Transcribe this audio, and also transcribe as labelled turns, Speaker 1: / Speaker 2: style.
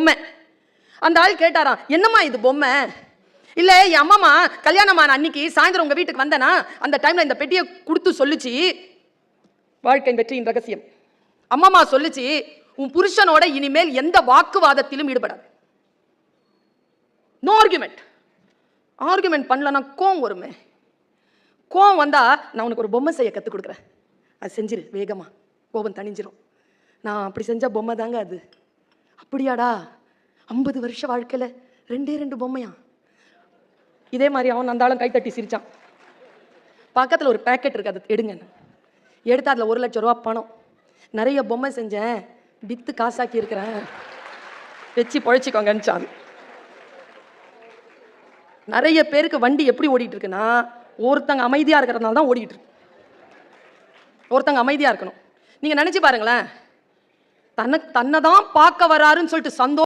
Speaker 1: பொம்மை. அந்த ஆள் கேட்டாராம், என்னம்மா இது பொம்மை? இல்ல என் அம்மாமா கல்யாணமான அன்னைக்கு சாயந்தரம் உங்க வீட்டுக்கு வந்தனா அந்த டைம்ல இந்த பெட்டியை கொடுத்து சொல்லுச்சு, வாழ்க்கை வெற்றியின் ரகசியம். அம்மாமா சொல்லுச்சு, உன் புருஷனோட இனிமேல் எந்த வாக்குவாதத்திலும் ஈடுபடாது. No argument. ஆர்குமெண்ட் பண்ணலன்னா கோவம் வருமே. கோவம் வந்தா நான் உனக்கு ஒரு பொம்மை செய்ய கற்றுக் கொடுக்குறேன், அது செஞ்சிரு, வேகமா கோபம் தணிஞ்சிரும். நான் அப்படி செஞ்ச பொம்மை தாங்க அது. அப்படியாடா? 50 வருஷ வாழ்க்கையில் 2 பொம்மையா? இதே மாதிரி அவன் அந்த ஆளும் கைத்தட்டி சிரிச்சான். பக்கத்தில் ஒரு பேக்கெட் இருக்கு, அதை எடுங்க. எடுத்து அதில் 1 லட்சம் ரூபா பணம், நிறைய பொம்மை செஞ்சேன், வித்து காசாக்கி இருக்கிறேன், வச்சு பொழைச்சிக்கோங்கன்னு. நிறைய பேருக்கு வண்டி எப்படி ஓடிட்டு இருக்குன்னா, ஒருத்தங்க அமைதியா இருக்கிறதுனால தான் ஓடிட்டு இருக்கு. ஒருத்தங்க அமைதியா இருக்கணும். நீங்க நினைச்சு பாருங்களேன், தன்னை தான் பார்க்க வராருன்னு சொல்லிட்டு சந்தோஷம்